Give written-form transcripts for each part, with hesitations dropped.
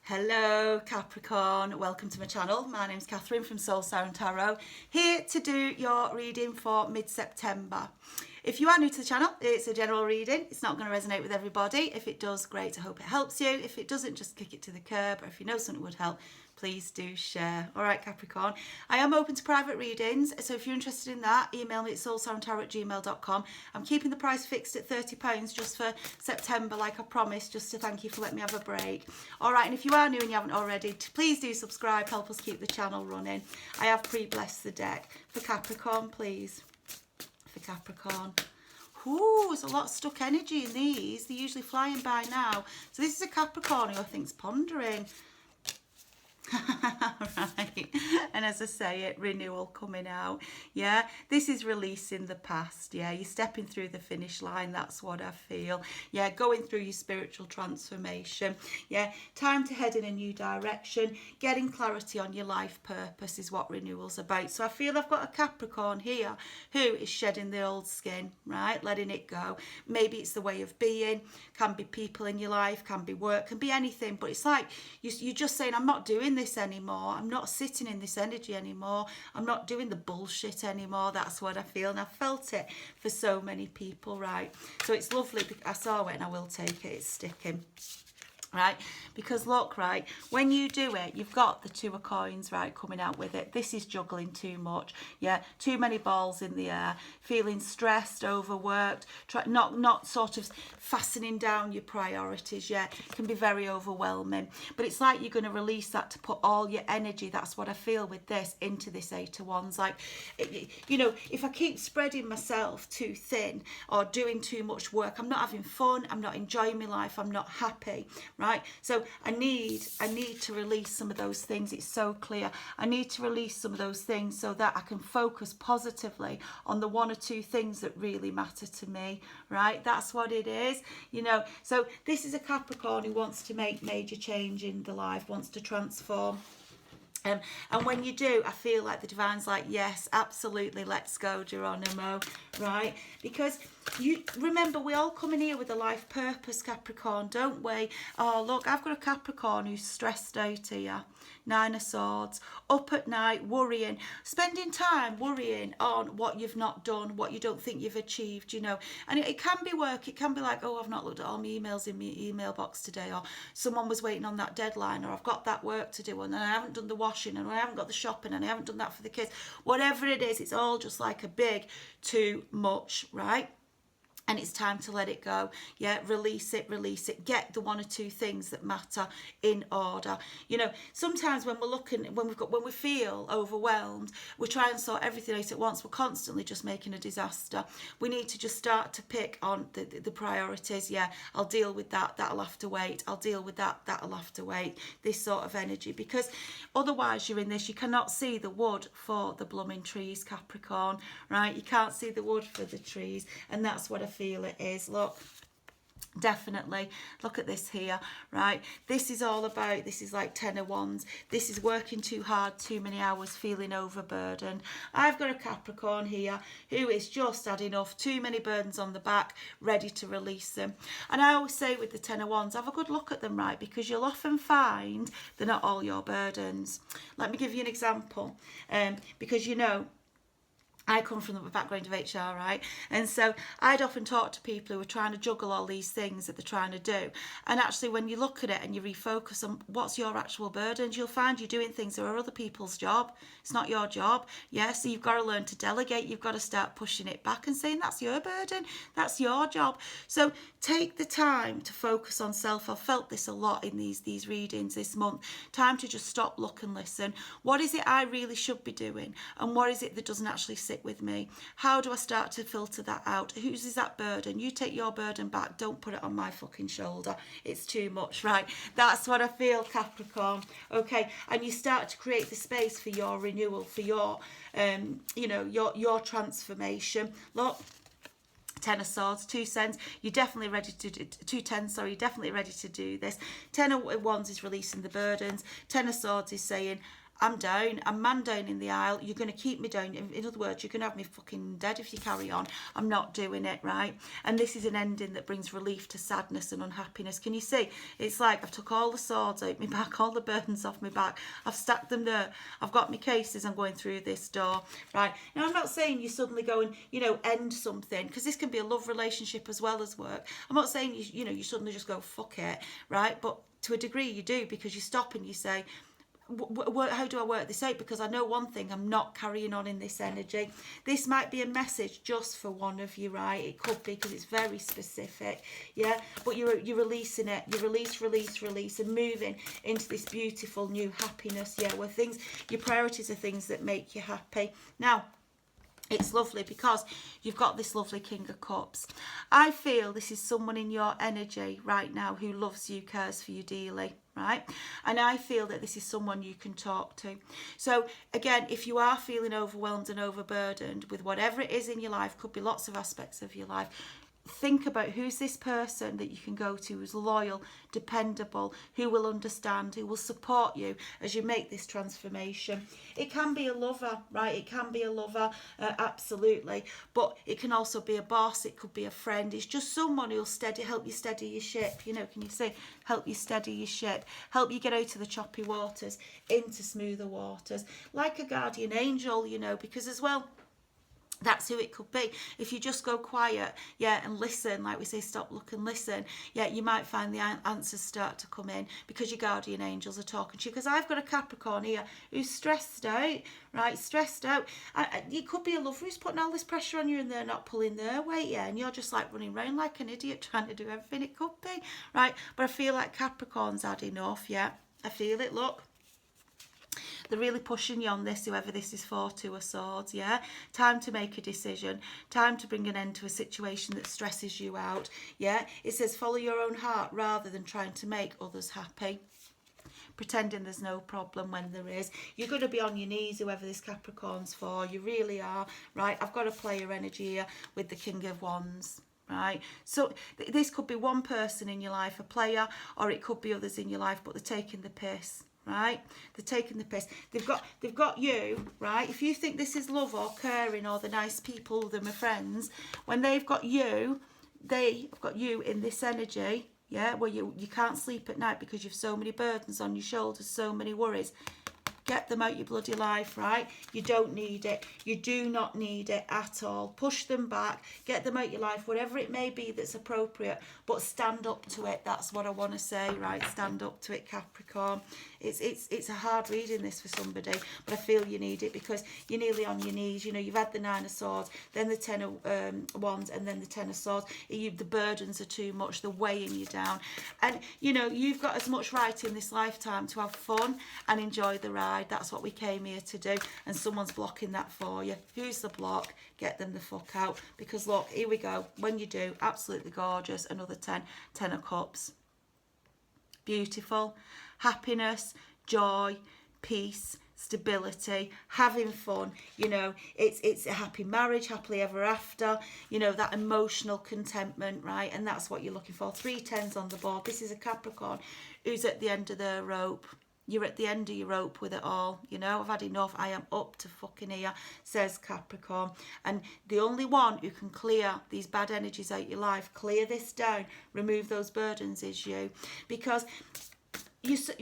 Hello Capricorn, welcome to my channel. My name's Catherine from Siren Tarot, here to do your reading for mid-September. If you are new to the channel, it's a general reading. It's not going to resonate with everybody. If it does, great, I hope it helps you. If it doesn't, just kick it to the curb, or if you know something would help, please do share. All right, Capricorn. I am open to private readings, so if you're interested in that, email me at soulsirentarot@gmail.com. I'm keeping the price fixed at £30 just for September, like I promised, just to thank you for letting me have a break. All right, and if you are new and you haven't already, please do subscribe, help us keep the channel running. I have pre-blessed the deck. For Capricorn, please. For Capricorn. Ooh, there's a lot of stuck energy in these. They're usually flying by now. So this is a Capricorn who I think's pondering. Right, and as I say it, renewal coming out. Yeah, this is releasing the past. Yeah, you're stepping through the finish line. That's what I feel. Yeah, going through your spiritual transformation. Yeah, time to head in a new direction. Getting clarity on your life purpose is what renewal's about. So I feel I've got a Capricorn here who is shedding the old skin, right, letting it go. Maybe it's the way of being, can be people in your life, can be work, can be anything, but it's like you're just saying, I'm not doing this anymore. I'm not sitting in this energy anymore. I'm not doing the bullshit anymore. That's what I feel, and I felt it for so many people, right? So it's lovely. I saw it and I will take it. It's sticking. Right, because look, right, when you do it, you've got the two of coins, right, coming out with it. This is juggling too much. Yeah, too many balls in the air, feeling stressed, overworked, not sort of fastening down your priorities yet. Can be very overwhelming, but it's like you're going to release that to put all your energy, that's what I feel with this, into this Eight of Wands. Like, you know, if I keep spreading myself too thin or doing too much work, I'm not having fun, I'm not enjoying my life, I'm not happy, right? So I need to release some of those things. It's so clear. I need to release some of those things so that I can focus positively on the one or two things that really matter to me, right? That's what it is, you know. So this is a Capricorn who wants to make major change in the life, wants to transform. And when you do, I feel like the divine's like, yes, absolutely, let's go, Geronimo, right? Because you remember, we all come in here with a life purpose, Capricorn, don't we? Oh, look, I've got a Capricorn who's stressed out here. Nine of Swords, up at night, worrying, spending time worrying on what you've not done, what you don't think you've achieved, you know. And it can be work. It can be like, oh, I've not looked at all my emails in my email box today, or someone was waiting on that deadline, or I've got that work to do, and I haven't done the washing, and I haven't got the shopping, and I haven't done that for the kids. Whatever it is, it's all just like a big too much, right? And it's time to let it go. Yeah, release it. Get the one or two things that matter in order. You know, sometimes when we're looking, when we feel overwhelmed, we try and sort everything out at once. We're constantly just making a disaster. We need to just start to pick on the priorities. Yeah, I'll deal with that. That'll have to wait. I'll deal with that. That'll have to wait. This sort of energy, because otherwise you're in this. You cannot see the wood for the blooming trees, Capricorn. Right? You can't see the wood for the trees, and that's what I feel it is. Look, definitely look at this here, right? This is all about, this is like Ten of Wands. This is working too hard, too many hours, feeling overburdened. I've got a Capricorn here who is just had enough, too many burdens on the back, ready to release them. And I always say with the Ten of Wands, have a good look at them, right? Because you'll often find they're not all your burdens. Let me give you an example, because you know, I come from the background of HR, right? And so I'd often talk to people who are trying to juggle all these things that they're trying to do. And actually, when you look at it and you refocus on what's your actual burdens, you'll find you're doing things that are other people's job. It's not your job. Yeah, so you've got to learn to delegate. You've got to start pushing it back and saying, that's your burden. That's your job. So take the time to focus on self. I've felt this a lot in these readings this month. Time to just stop, look and listen. What is it I really should be doing? And what is it that doesn't actually sit with me? How do I start to filter that out? Whose is that burden? You take your burden back. Don't put it on my fucking shoulder. It's too much, right? That's what I feel, Capricorn. Okay, and you start to create the space for your renewal, for your, you know, your transformation. Look. Ten of Swords, 2 cents. You're definitely ready to do 2 tens. Sorry, you're definitely ready to do this. Ten of Wands is releasing the burdens. Ten of Swords is saying, I'm down. I'm man down in the aisle. You're going to keep me down. In other words, you're going to have me fucking dead if you carry on. I'm not doing it, right? And this is an ending that brings relief to sadness and unhappiness. Can you see? It's like I've took all the swords out my back, all the burdens off my back. I've stacked them there. I've got my cases. I'm going through this door, right? Now, I'm not saying you suddenly go and, you know, end something, because this can be a love relationship as well as work. I'm not saying, you know, you suddenly just go, fuck it, right? But to a degree you do, because you stop and you say, how do I work this out? Because I know one thing, I'm not carrying on in this energy. This might be a message just for one of you, right? It could be, because it's very specific, yeah? But you're releasing it. You release, and moving into this beautiful new happiness, yeah? Where things, your priorities are things that make you happy. Now, it's lovely because you've got this lovely King of Cups. I feel this is someone in your energy right now who loves you, cares for you dearly, right? And I feel that this is someone you can talk to. So again, if you are feeling overwhelmed and overburdened with whatever it is in your life, could be lots of aspects of your life, think about who's this person that you can go to, who's loyal, dependable, who will understand, who will support you as you make this transformation. It can be a lover, right? It can be a lover, absolutely. But it can also be a boss. It could be a friend. It's just someone who'll help you steady your ship. You know, can you say, help you steady your ship, help you get out of the choppy waters into smoother waters, like a guardian angel, you know, because as well, that's who it could be. If you just go quiet, yeah, and listen, like we say, stop, look and listen, yeah, you might find the answers start to come in, because your guardian angels are talking to you. Because I've got a Capricorn here who's stressed out, right, stressed out. It could be a lover who's putting all this pressure on you and they're not pulling their weight, yeah, and you're just like running around like an idiot trying to do everything. It could be, right, but I feel like Capricorn's had enough, yeah, I feel it, look. They're really pushing you on this, whoever this is for, Two of Swords, yeah? Time to make a decision. Time to bring an end to a situation that stresses you out, yeah? It says follow your own heart rather than trying to make others happy. Pretending there's no problem when there is. You're going to be on your knees, whoever this Capricorn's for. You really are, right? I've got a player energy here with the King of Wands. Right, so this could be one person in your life, a player, or it could be others in your life, but they're taking the piss. Right, they're taking the piss. They've got you, right? If you think this is love or caring or the nice people, they're my friends, when they've got you, they've got you in this energy, yeah, where you can't sleep at night because you've so many burdens on your shoulders, so many worries. Get them out your bloody life, right? You don't need it. You do not need it at all. Push them back. Get them out your life, whatever it may be that's appropriate. But stand up to it. That's what I want to say, right? Stand up to it, Capricorn. It's a hard reading, this, for somebody, but I feel you need it because you're nearly on your knees. You know, you've had the Nine of Swords, then the Ten of Wands, and then the Ten of Swords. The burdens are too much. They're weighing you down. And, you know, you've got as much right in this lifetime to have fun and enjoy the ride. That's what we came here to do, and someone's blocking that for you. Who's the block? Get them the fuck out, because look, here we go. When you do, absolutely gorgeous. Another 10 of Cups. Beautiful. Happiness, joy, peace, stability, having fun. You know, it's a happy marriage, happily ever after. You know, that emotional contentment, right? And that's what you're looking for. 3 10s on the board. This is a Capricorn who's at the end of their rope. You're at the end of your rope with it all. You know, I've had enough. I am up to fucking here, says Capricorn. And the only one who can clear these bad energies out your life, clear this down, remove those burdens, is you. Because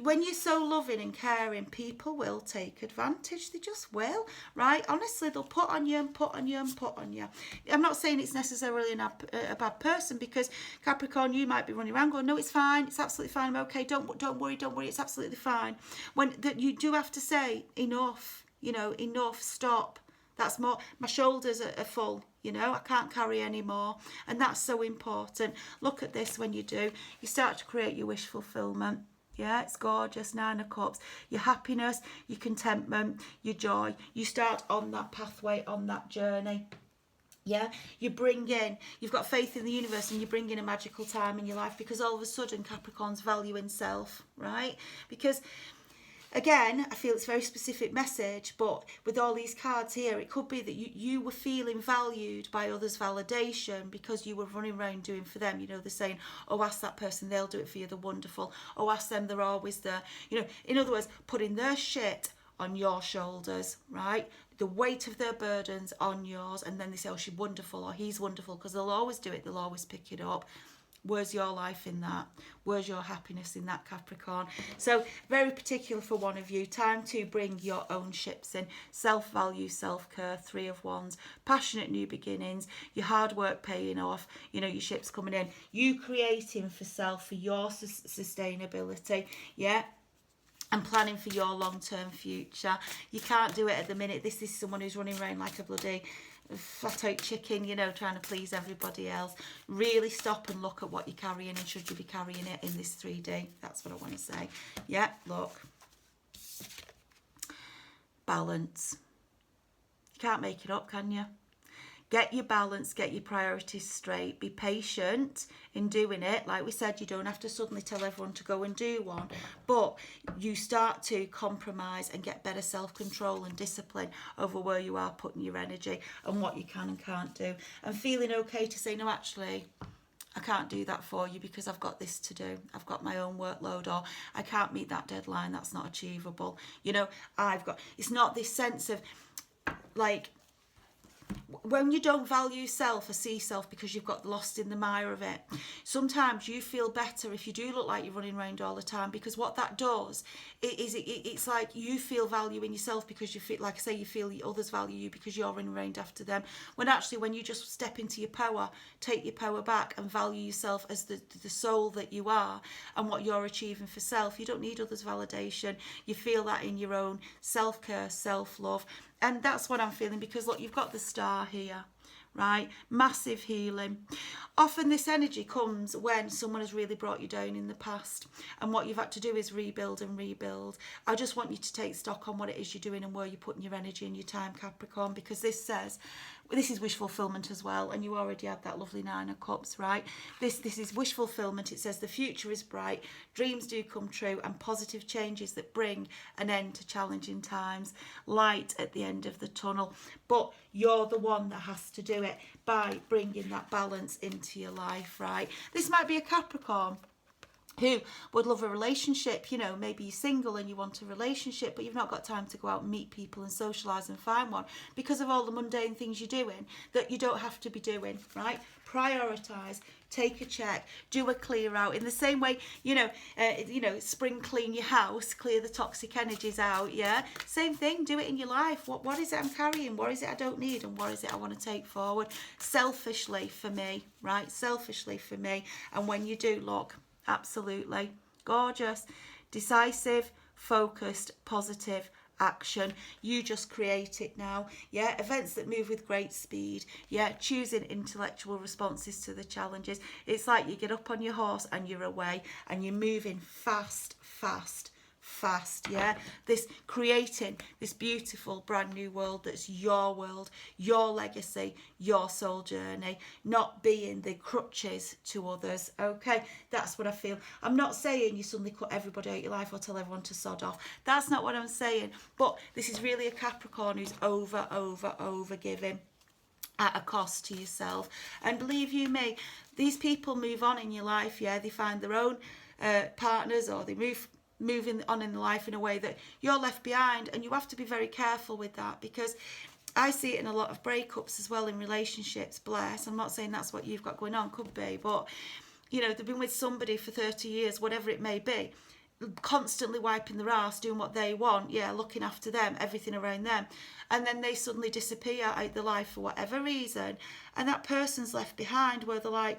when you're so loving and caring, people will take advantage. They just will, right? Honestly, they'll put on you and put on you and put on you. I'm not saying it's necessarily a bad person, because Capricorn, you might be running around going, no, it's fine, it's absolutely fine, I'm okay, don't worry, it's absolutely fine. When you do have to say enough, you know, enough, stop. That's more, my shoulders are full, you know, I can't carry any more. And that's so important. Look at this. When you do, you start to create your wish fulfillment. Yeah, it's gorgeous. 9 of Cups. Your happiness, your contentment, your joy. You start on that pathway, on that journey. Yeah, you've got faith in the universe, and you bring in a magical time in your life, because all of a sudden Capricorn's valuing self, right? Because again, I feel it's a very specific message, but with all these cards here, it could be that you were feeling valued by others' validation because you were running around doing for them. You know, they're saying, oh, ask that person, they'll do it for you, they're wonderful. Oh, ask them, they're always there. You know, in other words, putting their shit on your shoulders, right? The weight of their burdens on yours, and then they say, oh, she's wonderful or he's wonderful, because they'll always do it, they'll always pick it up. Where's your life in that? Where's your happiness in that, Capricorn? So very particular for one of you. Time to bring your own ships in. Self-value, self-care, 3 of Wands, passionate new beginnings, your hard work paying off, you know, your ships coming in. You creating for self, for your sustainability, yeah? And planning for your long-term future. You can't do it at the minute. This is someone who's running around like a bloody flat-out chicken, you know, trying to please everybody else. Really stop and look at what you're carrying, and should you be carrying it in this 3D. That's what I want to say. Yeah, look. Balance. You can't make it up, can you? Get your balance, get your priorities straight. Be patient in doing it. Like we said, you don't have to suddenly tell everyone to go and do one. But you start to compromise and get better self-control and discipline over where you are putting your energy and what you can and can't do. And feeling okay to say, no, actually, I can't do that for you because I've got this to do. I've got my own workload, or I can't meet that deadline. That's not achievable. You know, it's not this sense of like, when you don't value self or see self because you've got lost in the mire of it, sometimes you feel better if you do look like you're running around all the time, because what that does it's like you feel value in yourself because you feel, like I say, you feel others value you because you're running around after them, when actually when you just step into your power, take your power back and value yourself as the soul that you are and what you're achieving for self, you don't need others' validation. You feel that in your own self-care, self-love. And that's what I'm feeling, because look, you've got the star here, right? Massive healing. Often this energy comes when someone has really brought you down in the past, and what you've had to do is rebuild and rebuild. I just want you to take stock on what it is you're doing and where you're putting your energy and your time, Capricorn, because this says, this is wish fulfillment as well, and you already had that lovely 9 of Cups, right? This is wish fulfillment. It says the future is bright, dreams do come true, and positive changes that bring an end to challenging times, light at the end of the tunnel. But you're the one that has to do it by bringing that balance into your life, right? This might be a Capricorn who would love a relationship. You know, maybe you're single and you want a relationship, but you've not got time to go out and meet people and socialise and find one because of all the mundane things you're doing that you don't have to be doing, right? Prioritise, take a check, do a clear out. In the same way, you know, spring clean your house, clear the toxic energies out, yeah? Same thing, do it in your life. What is it I'm carrying? What is it I don't need? And what is it I want to take forward? Selfishly for me, right? Selfishly for me. And when you do, look, absolutely gorgeous, decisive, focused, positive action. You just create it now, yeah? Events that move with great speed, yeah? Choosing intellectual responses to the challenges. It's like you get up on your horse and you're away and you're moving fast, yeah? This creating this beautiful brand new world that's your world, your legacy, your soul journey, not being the crutches to others, okay? That's what I feel. I'm not saying you suddenly cut everybody out of your life or tell everyone to sod off. That's not what I'm saying. But this is really a Capricorn who's over giving at a cost to yourself. And believe you me, these people move on in your life, yeah? They find their own partners, or they moving on in life in a way that you're left behind, and you have to be very careful with that, because I see it in a lot of breakups as well in relationships. Bless, I'm not saying that's what you've got going on, could be, but you know, they've been with somebody for 30 years, whatever it may be, constantly wiping their ass, doing what they want, yeah, looking after them, everything around them, and then they suddenly disappear out their life for whatever reason, and that person's left behind where they're like,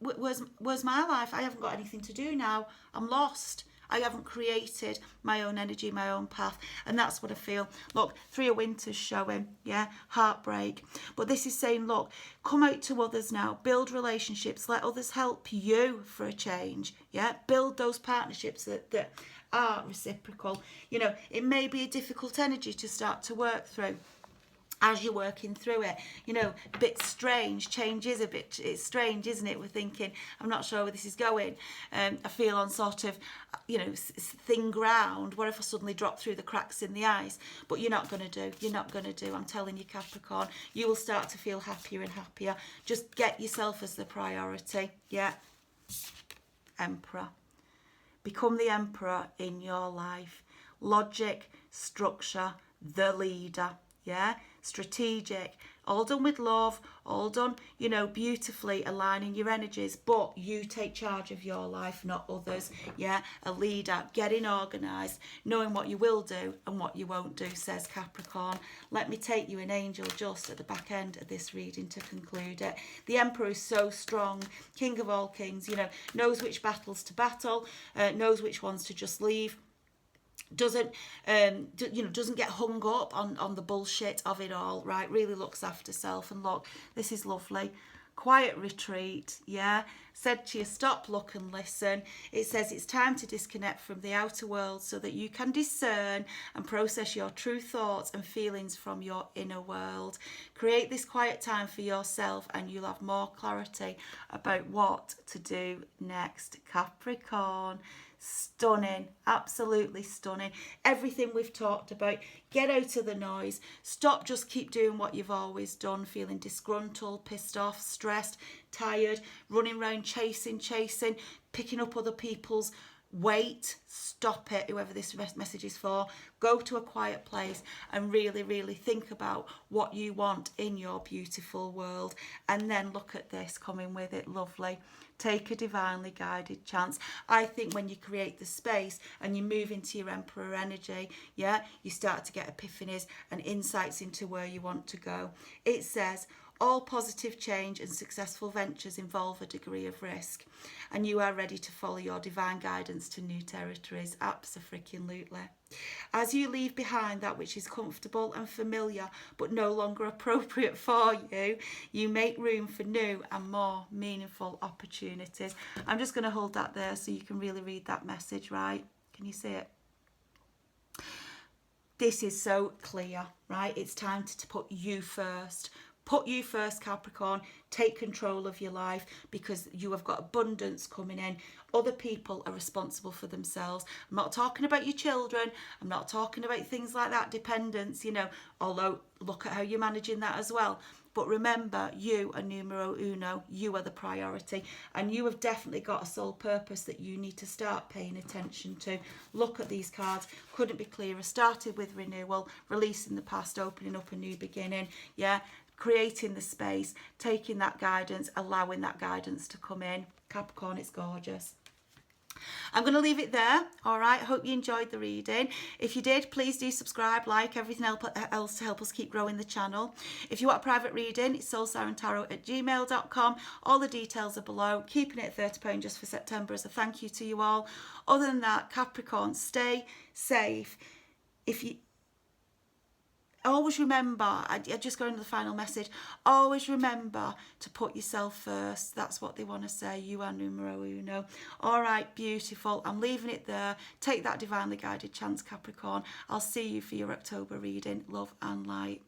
where's my life? I haven't got anything to do now. I'm lost. I haven't created my own energy, my own path. And that's what I feel. Look, 3 of Winters showing, yeah, heartbreak. But this is saying, look, come out to others now. Build relationships. Let others help you for a change, yeah? Build those partnerships that are reciprocal. You know, it may be a difficult energy to start to work through as you're working through it, you know, a bit strange. Change is it's strange, isn't it? We're thinking, I'm not sure where this is going. I feel on sort of, you know, thin ground. What if I suddenly drop through the cracks in the ice? But you're not going to do. You're not going to do. I'm telling you, Capricorn, you will start to feel happier and happier. Just get yourself as the priority. Yeah. Emperor. Become the emperor in your life. logic, structure, the leader. Yeah, strategic, all done with love, all done, you know, beautifully aligning your energies, but you take charge of your life, not others. Yeah, a leader, getting organised, knowing what you will do and what you won't do, says Capricorn. Let me take you an angel just at the back end of this reading to conclude it. The Emperor is so strong, king of all kings, you know, knows which battles to battle, knows which ones to just leave, doesn't doesn't get hung up on the bullshit of it all, right? Really looks after self. And look, this is lovely. Quiet retreat, yeah. Said to you, stop, look and listen. It says it's time to disconnect from the outer world so that you can discern and process your true thoughts and feelings from your inner world. Create this quiet time for yourself and you'll have more clarity about what to do next, Capricorn. Stunning, absolutely stunning. Everything we've talked about. Get out of the noise. Stop, just keep doing what you've always done, feeling disgruntled, pissed off, stressed, tired, running around chasing, picking up other people's weight. Stop it, whoever this message is for. Go to a quiet place and really, really think about what you want in your beautiful world. And then look at this coming with it, lovely. Take a divinely guided chance. I think when you create the space and you move into your Emperor energy, yeah, you start to get epiphanies and insights into where you want to go. It says, all positive change and successful ventures involve a degree of risk, and you are ready to follow your divine guidance to new territories. Abso-freaking-lutely. As you leave behind that which is comfortable and familiar but no longer appropriate for you, you make room for new and more meaningful opportunities. I'm just going to hold that there so you can really read that message, right? Can you see it? This is so clear, right? It's time to put you first. Put you first, Capricorn. Take control of your life because you have got abundance coming in. Other people are responsible for themselves. I'm not talking about your children. I'm not talking about things like that, dependence, you know, although look at how you're managing that as well. But remember, you are numero uno. You are the priority. And you have definitely got a sole purpose that you need to start paying attention to. Look at these cards. Couldn't be clearer. Started with renewal, releasing the past, opening up a new beginning. Yeah. Creating the space, taking that guidance, allowing that guidance to come in. Capricorn, it's gorgeous. I'm going to leave it there. All right. Hope you enjoyed the reading. If you did, please do subscribe, like, everything else to help us keep growing the channel. If you want a private reading, it's soulsirentarot@gmail.com. All the details are below. Keeping it at £30 just for September as a thank you to you all. Other than that, Capricorn, stay safe. If you always remember, I just go into the final message, always remember to put yourself first. That's what they want to say. You are numero uno. All right, beautiful. I'm leaving it there. Take that divinely guided chance, Capricorn. I'll see you for your October reading. Love and light.